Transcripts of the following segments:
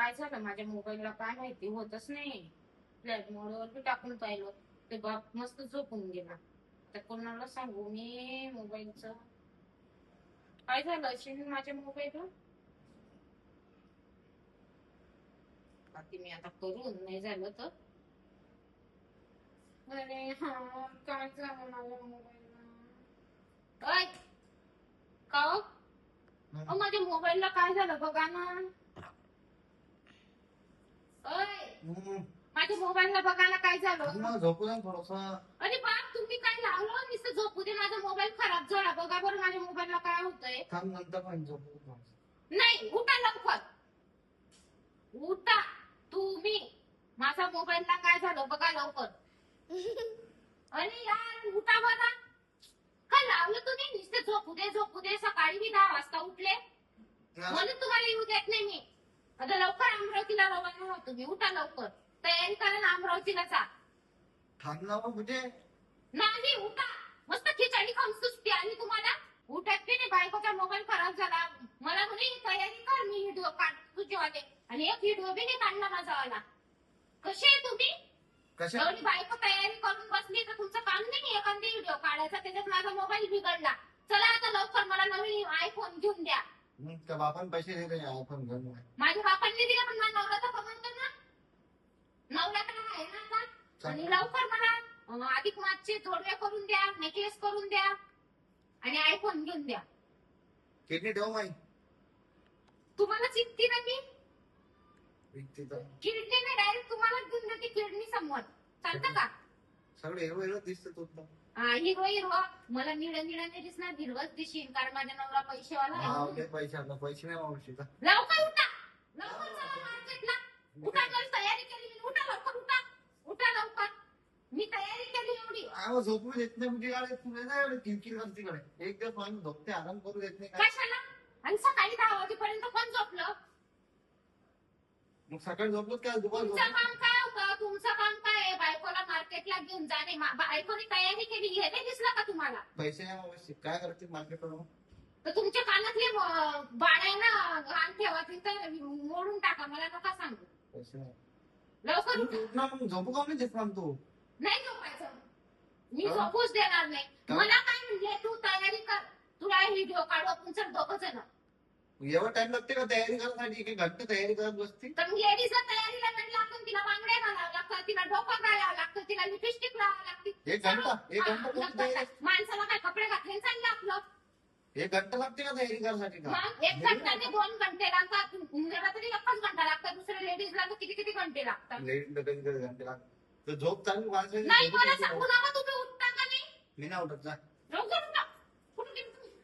काय झालं माझ्या मोबाईलला काय माहिती होतच नाही. फ्लाईट मोडवर टाकून पाहिलं ते बाप मस्त झोपून गेला. तर कोणाला सांगू मी मोबाईलचं काय झालं असेल माझ्या मोबाईलला. बाकी मी आता करून नाही झालं तर अरे हा काय झालं माझ्या मोबाईलला. ओय का हो? माझ्या मोबाईलला काय झालं बघा ना. ओय माझ्या मोबाईलला बघायला काय झालं. झोपू द्या थोडसा. अरे बाप तुम्ही काय लावलं नुसतं झोपू दे. माझा मोबाईल खराब झाला बघा बरं माझ्या मोबाईलला काय होतंय. थांब नंतर पण झोपू. नाही उठा लवकर उठा तुम्ही. माझा मोबाईलला काय झालं बघा लवकर. अरे यार उठा बघा. काय लावलं तुम्ही नुसतं झोपू दे. सकाळी मी 10 वाजता उठले म्हणून तुम्हाला येऊ देत नाही मी. आता लवकर अमरावतीला रवाना व्हा तुम्ही. उठा लवकर तयारी करा ना अमरावतीला जा. थांब ना म्हणजे नाही उठा. मस्त खिचडी खाऊन सुस्ती आली तुम्हाला. उठत बी नाही. बायकोचा मोबाईल खराब झाला मला म्हणे तयारी कर मी व्हिडिओ काढ तुझेवाले आणि एक व्हिडिओ बी नाही काढला माझावाला. कसे आहे तुम्ही. कशा एवढी बायको तयारी करून बसली तर तुमचं काम नाही एखादी व्हिडिओ काढायचा. त्याच्यात माझा मोबाईल बिघडला. चला आता लवकर मला नवीन आयफोन घेऊन द्या. त्या बापान पैसे दिले आयफोन घेऊन. माझ्या बापांनी दिला पण माझ्या नवरा तर कमवतो ना. नवऱ्याकडे आहे ना आता. आणि लवकर मला अधिक मासचे जोडव्या करून द्या नेकलेस करून द्या आणि आयफोन घेऊन द्या. किडनी ठेव माई. तुम्हाला चित्ती ना मी. सगळे किडनी नाही डायरेक्ट तुम्हाला घेऊन देते किडनी समोर. चालतं का. हिरो हिरो दिसत तू. हिरो मला निळं नाही दिसणार. हिरवच दिशील कारण माझ्या नवरा पैसेवाला आहे. पैसे नाही मावशीचा. लवकर उठा. लवकर चला मार्केटला. उठा जर तयारी केली मी. उठा लवकर उठा लवकर. मी तयारी केली एवढी. झोपू देत नाही म्हणजे तुला नाही एवढं किरकिर करते कडे. एक दिवस माणूस झोपते आराम करू देत नाही. कशाला. आणि सकाळी 10 वाजेपर्यंत कोण झोपलं. मग सकाळी झोपलो काय दुपार तुमचं काम काय होतं. तुमचं काम काय आहे बायकोला मार्केटला घेऊन जाणे. बायकोने तयारी केली हे नाही दिसलं का तुम्हाला. पैसे नाही मावशी काय करते मार्केटवर. तर तुमच्या कानातले बाळ्या ना घाण ठेवा तिथं मोडून टाका. मला नका सांगू. पैसे नाही लवकर उठना. मग झोपू का नाही देत मग तू. नाही झोपायचं. मी झोपूच देणार नाही. मला काय म्हणजे तू तयारी कर. तुला व्हिडिओ काढू आपण चल दोघं जण. एवढा टाइम लागते का तयारी करण्यासाठी. एक घंटा तयारी करत बसते. तर लेडीजला तयारीला वेळ लागतो. तिला बांगड्या घालावं लागतं. तिला डोकं घालावं लागतं. तिला लिपस्टिक लावावं लागते. एक घंटा कोणती तयारी. माणसाला काय कपडे घातले चाललं आपलं. 1 घंटा लागते का तयारी करण्यासाठी का. मग 1 घंटा ते 2 घंटे लागतात. मुलाला तरी 1 घंटा लागतात. दुसऱ्या लेडीजला तर किती घंटे लागतात. लेडीजला कधी घंटे लागतात. तर झोप चालू नाही माणसाची. मला सांगू नका. तुम्ही उठता का नाही. मी नाही उठत जा. लवकर उठा. कुठून गेले तुम्ही.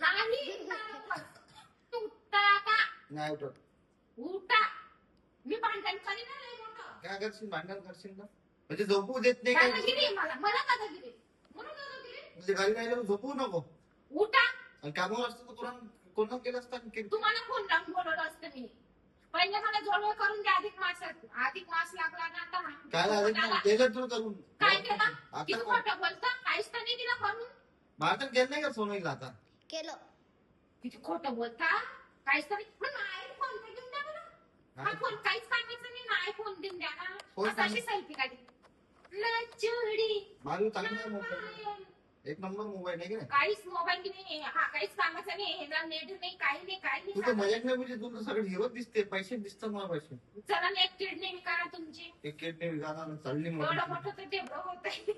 नाही उठता का. नाही उठत. उठा. मी भांडण करीन ना लय मोठं. काय करशील भांडण करशील ना. म्हणजे झोपू देत नाही काय. दादागिरी आहे मला दादागिरी. म्हणून दादागिरी. म्हणजे घरी राहिल्यावर झोपू नको. उठा. आणि कामावर असतं तर कोणा केलं असतं. तुम्हाला फोन लावून बोलवलं असतं मी. पहिले मला जोडवे करून द्या अधिक मास लागला ना आता. काय केलं तुला करून. काय केलं. आता किती खोटं बोलतं. काहीच तर नाही दिलं करून. माझं केलं नाही का सोनईला आता. केलं. किती खोटं बोलता. काहीच तरी पण आयफोन तर घेऊन द्या बरं. हा फोन काहीच कामाचं नाही ना. आयफोन देऊन द्या ना. कशी सेल्फी काढली. लचुडी माझं चांगला मोबाईल. 1 नंबर मोबाईल आहे की नाही. काहीच मोबाईल नाही. हा काहीच कामाचा नाही. ह्याला नेट नाही काही तू तर नाही. मजाक नाही म्हणजे तुला सगळं हिरोच दिसते. पैसे दिसतात मला पैसे. चला नेट किडनी करा तुमची. एक किडनी विकायला चालली एवढं मोठं तर डेव्हलप होत आहे.